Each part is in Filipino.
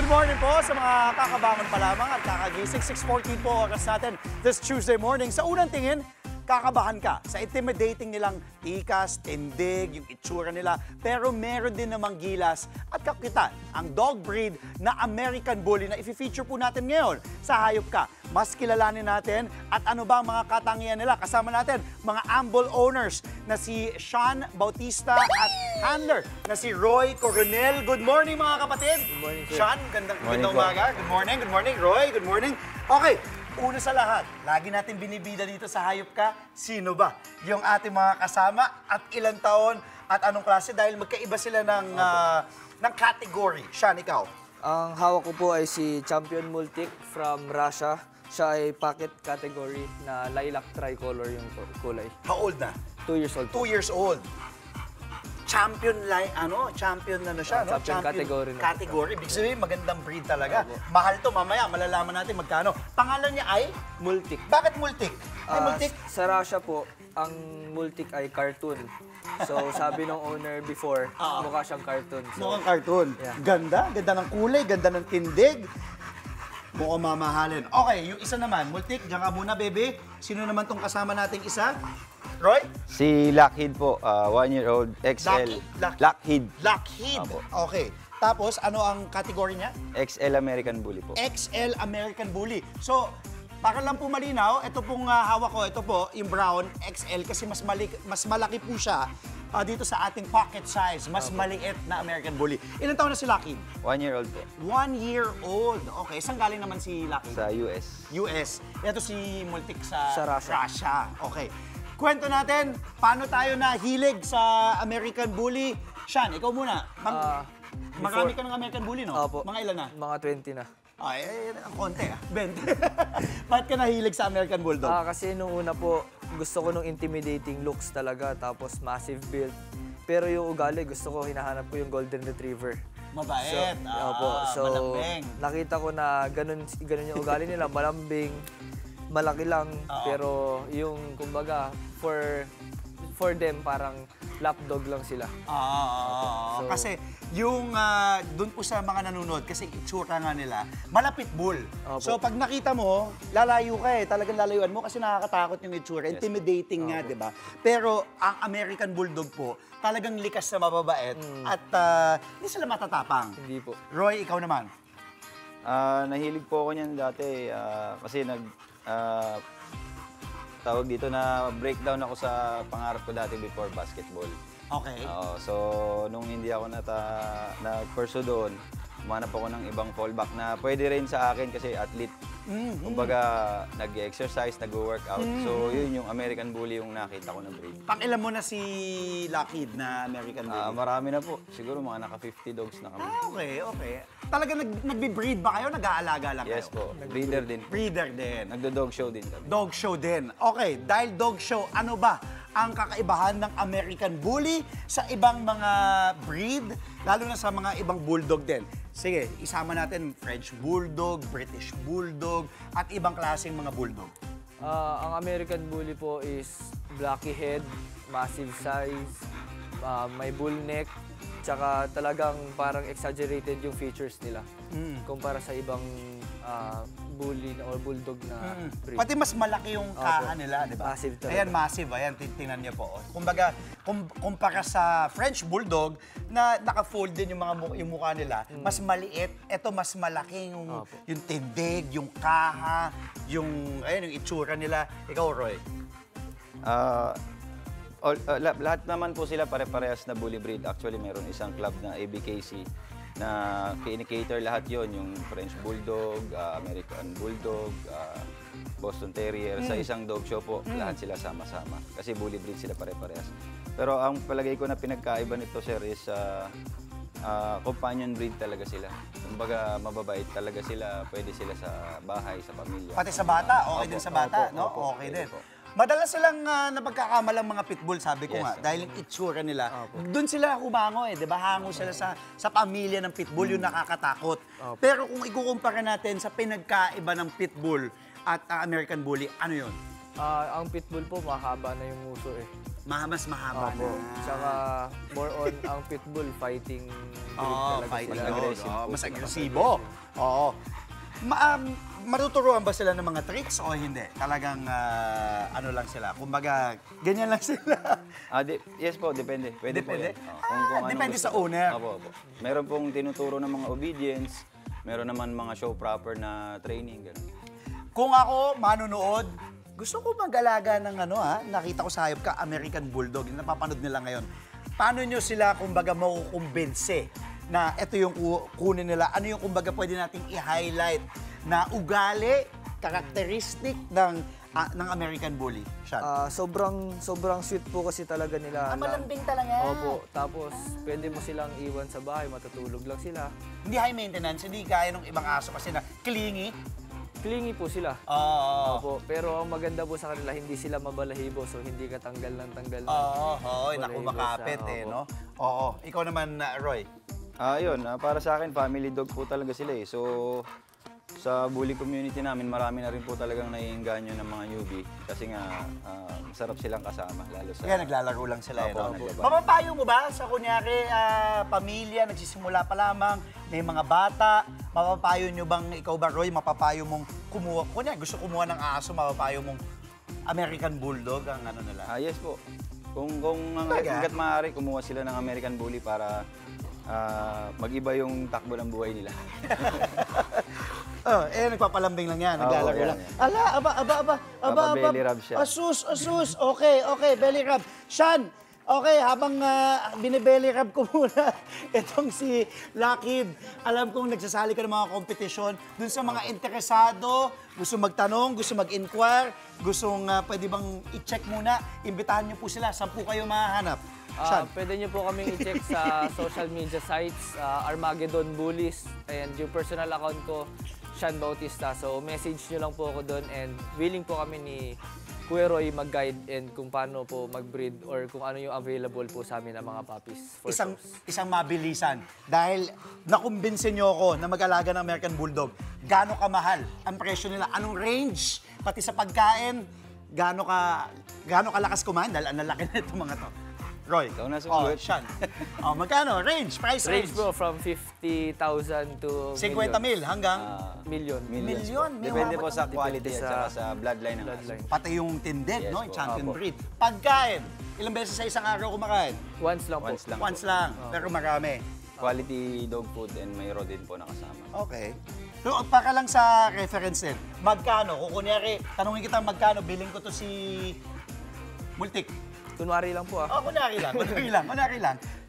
morning po sa mga kakabangon pa lamang at kakagising. 6:14 po oras natin this Tuesday morning. Sa unang tingin, kakabahan ka sa intimidating nilang tikas, tindig, yung itsura nila. Pero meron din namang gilas at kakitaan ang dog breed na American Bully na i-feature po natin ngayon sa Hayop Ka. Mas kilalanin natin at ano ba ang mga katangian nila. Kasama natin mga Amble owners na si Sean Bautista at handler na si Roy Coronel. Good morning mga kapatid. Good morning, sir. Sean, gandang umaga. Good morning. Roy, good morning. Okay. Una sa lahat, lagi natin binibida dito sa Hayop Ka, sino ba yung ating mga kasama at ilang taon at anong klase dahil magkaiba sila ng category. Sean, ikaw? Ang hawak ko po ay si Champion Multic from Russia. Siya ay pocket category na lilac tricolor yung kulay. How old na? 2 years old. 2 years old. Champion na siya, no? Champion category na. Category. Ibig sabihin, magandang breed talaga. Mahal to, mamaya, malalaman natin magkano. Pangalan niya ay? Multic. Bakit Multic? Ay, Multic? Sa Russia po, ang Multic ay cartoon. So sabi ng owner before, mukha siyang cartoon. So, Mukhang cartoon. Yeah. Ganda ng kulay, ganda ng tindig. Mukhang mamahalin. Okay, yung isa naman, Multic, diyan ka muna, baby. Sino naman tong kasama nating isa? Roy? Si Lockheed po, 1-year-old XL. Lockheed. Lockheed. Apo. Okay. Tapos, ano ang category niya? XL American Bully po. XL American Bully. So, para lang po malinaw, ito pong hawak ko, ito po, yung brown, XL, kasi mas malaki po siya dito sa ating pocket size. Mas maliit na American Bully. Ilan taon na si Lockheed? 1-year-old po. 1 year old. Okay. Saan galing naman si Lockheed? Sa US. US. Ito si Multic sa Russia. Russia. Okay. Kwento natin, paano tayo nahilig sa American Bully? Sean, ikaw muna. Marami ka ng American Bully, no? Opo. Mga ilan na? Mga 20 na. Ay, ang konti 20. Bakit ka nahilig sa American Bulldog? Kasi nung una po, gusto ko nung intimidating looks talaga, tapos massive build. Pero yung ugali, gusto ko, hinahanap ko yung Golden Retriever. Mabait. So, malambing. nakita ko na ganun yung ugali nila, malambing, malaki lang, pero yung kumbaga for them parang lapdog lang sila. So, kasi yung doon po sa mga nanonood, kasi itsura nga nila, malapit bull. Opo. So pag nakita mo, lalayo ka talagang lalayuan mo kasi nakakatakot yung itsura. Intimidating nga, di ba? Pero ang American Bulldog po, talagang likas na mababait at hindi sila matatapang. Hindi po. Roy, ikaw naman. Nahilig po ako niyan dati kasi tawag dito na breakdown ako sa pangarap ko dati before basketball. Okay. So, nung hindi ako na-pursue doon, umanap ako ng ibang fallback na pwede rin sa akin kasi athlete. Kumbaga, nag-exercise, nag-workout. So, yun yung American Bully yung nakita ko na breed. Pakilan mo na si Lockheed na American Bully. Marami na po. Siguro mga naka-50 dogs na kami. Okay. Talaga nagbe-breed ba kayo? Nag-aalaga lang Yes kayo? po. Breeder din. Breeder din. Nagdo-dog show din kami. Dog show din. Okay, dahil dog show, ano ba ang kakaibahan ng American Bully sa ibang mga breed, lalo na sa mga ibang bulldog din? Sige, isama natin French Bulldog, British Bulldog, at ibang klaseng mga bulldog. Ang American Bully po is blocky head, massive size, may bull neck, tsaka talagang parang exaggerated yung features nila kumpara sa ibang bully or bulldog na breed. Pati mas malaki yung kaha nila, di ba? Massive talaga. Ayan, massive. Ayan, tingnan niyo po. Kumbaga, kumpara sa French Bulldog, na naka-fold din yung mukha nila, mas maliit. Ito, mas malaki yung tindig, yung kaha, yung itsura nila. Ikaw, Roy? Lahat naman po sila pare-parehas na bully breed. Actually, meron isang club na ABKC na kini-cater lahat yon, yung French Bulldog, American Bulldog, Boston Terrier. Sa isang dog show po, lahat sila sama-sama. Kasi bully breed sila pare-parehas. Pero ang palagay ko na pinagkaiba nito, sir, is companion breed talaga sila. Kumbaga, mababait talaga sila. Pwede sila sa bahay, sa pamilya. Pati sa bata, okay din sa bata, no? Opo, Okay pwede din. po. Madalas silang napagkakamalang mga pitbull, sabi ko nga, dahil yung itsura nila. Doon sila humango di ba? Hango sila sa pamilya ng pitbull, yung nakakatakot. Pero kung ikukumpara natin sa pinagkaiba ng pitbull at American Bully, ano yun? Ang pitbull po, mahaba na yung uso eh. Mas mahaba Opo. na. Tsaka more on ang pitbull fighting breed Oo, talaga fighting sila. dog. aggressive Oo, po mas sila. agresibo. Oo. Matuturuan ba sila ng mga tricks o hindi? Talagang ano lang sila? Kumbaga, ganyan lang sila. Yes po, depende. Pwede po Depende? yan. Kung anong Depende gusto sa po. owner. Opo. Meron pong tinuturo ng mga obedience, meron naman mga show proper na training, gano'n. Kung ako manunood, gusto ko mag-alaga ng nakita ko sa hayop ka, American Bulldog, yung napapanood nila ngayon. Paano nyo sila, kumbaga, makukumbinse na ito yung kunin nila? Ano yung, kumbaga, pwede nating i-highlight na ugali, karakteristik ng American Bully? Sean? Sobrang sweet po kasi talaga nila. Malambing talaga. Opo. Tapos, pwede mo silang iwan sa bahay, matutulog lang sila. Hindi high maintenance, hindi gaya ng ibang aso kasi na clingy. Clingy po sila. Oo. Opo. Pero ang maganda po sa kanila, hindi sila mabalahibo. So, hindi ka tanggal ng tanggal. Oo, naku, Balahibo makapit sa- no? Oo. Ikaw naman, Roy. Para sa akin, family dog po talaga sila eh. So, sa bully community namin, marami na rin po talagang naiengganyo ng mga newbie. Kasi nga, masarap silang kasama, lalo sa... Kaya naglalaro lang sila. Opo, no? naglabas. Mapapayo mo ba sa kunyari, pamilya, nagsisimula pa lamang, may mga bata, mapapayo nyo bang, ikaw ba Roy, mapapayo mong kumuha, kunyari gusto kumuha ng aso, mapapayo mong American Bulldog ang ano nila? Yes po. Kung Talaga? hanggat maaari, kumuha sila ng American Bully para mag-iba yung takbo ng buhay nila. Nagpapalambing lang yan, naglalaro yan, lang. yan. Ala, aba. belly rub siya. Asus. Okay, belly rub. Sean, okay, habang binibelly rub ko muna itong si Lakid. Alam kong nagsasali ka ng mga kompetisyon. Dun sa mga interesado, gusto magtanong, gusto mag-inquire, gustong pwede bang i-check muna, imbitahan niyo po sila. Saan po kayo mahahanap? Sean? Pwede nyo po kaming i-check sa social media sites, Armageddon Bullies, and yung personal account ko, Sean Bautista. So, message nyo lang po ako doon and willing po kami ni Kuya Roy mag-guide and kung paano po mag-breed or kung ano yung available po sa amin ng mga puppies for shows. Isang mabilisan. Dahil nakumbinsin niyo ako na mag-alaga ng American Bulldog. Gaano kamahal ang presyo nila? Anong range? Pati sa pagkain, gaano kalakas kumain? Dahil ang lalaki na itong mga to. Roy. Ikaw na sumagot. Sean. Magkano? Price range. Range po from 50,000 to 50 mil hanggang million. Million. Depende po sa quality Depende at sa saka sa bloodline ng aso. bloodline. pati yung tindig, Yes no? Yung po. champion Opo. breed. Pagkain. Ilang beses sa isang araw kumakain? Once lang po. Once lang. Once lang. Pero marami. Quality dog food and may rodent po nakasama. Okay. So, para lang sa reference din, magkano? Kung kunyari, tanungin kita magkano, bilhin ko to si Multik. Kunwari lang po Kunwari lang.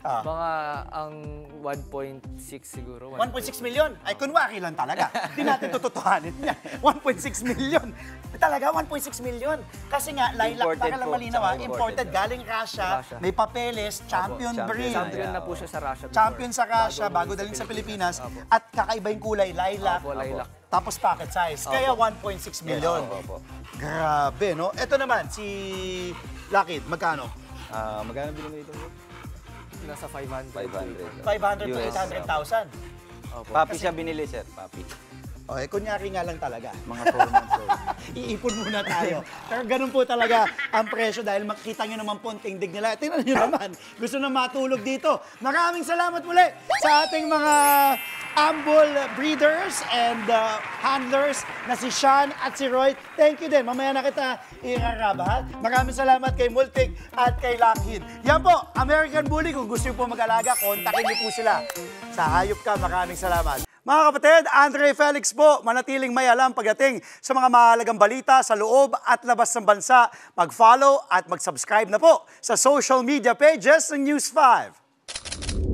Mga ang 1.6 siguro. 1.6 million? Ay, kunwari lang talaga. Hindi natin tututuhanin yan. 1.6 million. Talaga, 1.6 million. Kasi nga, lilac, Imported para lang po, malinaw, tsaka imported, imported. galing Russia, Russia. may papeles, champion champion. breed. Champion na po siya sa Russia before. Champion sa Russia, bago daling sa Pilipinas. Opo. At kakaiba yung kulay, lilac. Opo, lilac. Tapos pocket size. Kaya 1.6 million. Opo. Grabe, no? Ito naman, si Lakid, magkano? Magkano bilhin mo dito? Nasa 500. 500. 500 to US. 800,000. Opo. Papi siya binili, sir. Papi. Okay, kunyari nga lang talaga. Mga 4 months old. Iipon muna tayo. Pero ganun po talaga ang presyo dahil makikita nyo naman po ang tingdig nila. Tingnan nyo naman, gusto na matulog dito. Maraming salamat muli sa ating mga Ambul breeders and handlers na si Sean at si Roy. Thank you din. Mamaya na kita iraraba. Maraming salamat kay Multik at kay Lakid. Yan po, American Bully. Kung gusto nyo po mag-alaga, kontakin nyo po sila. Sa Hayop Ka, maraming salamat. Mga kapatid, Andre Felix po, manatiling may alam pagdating sa mga mahalagang balita sa loob at labas ng bansa. Mag-follow at mag-subscribe na po sa social media pages ng News 5.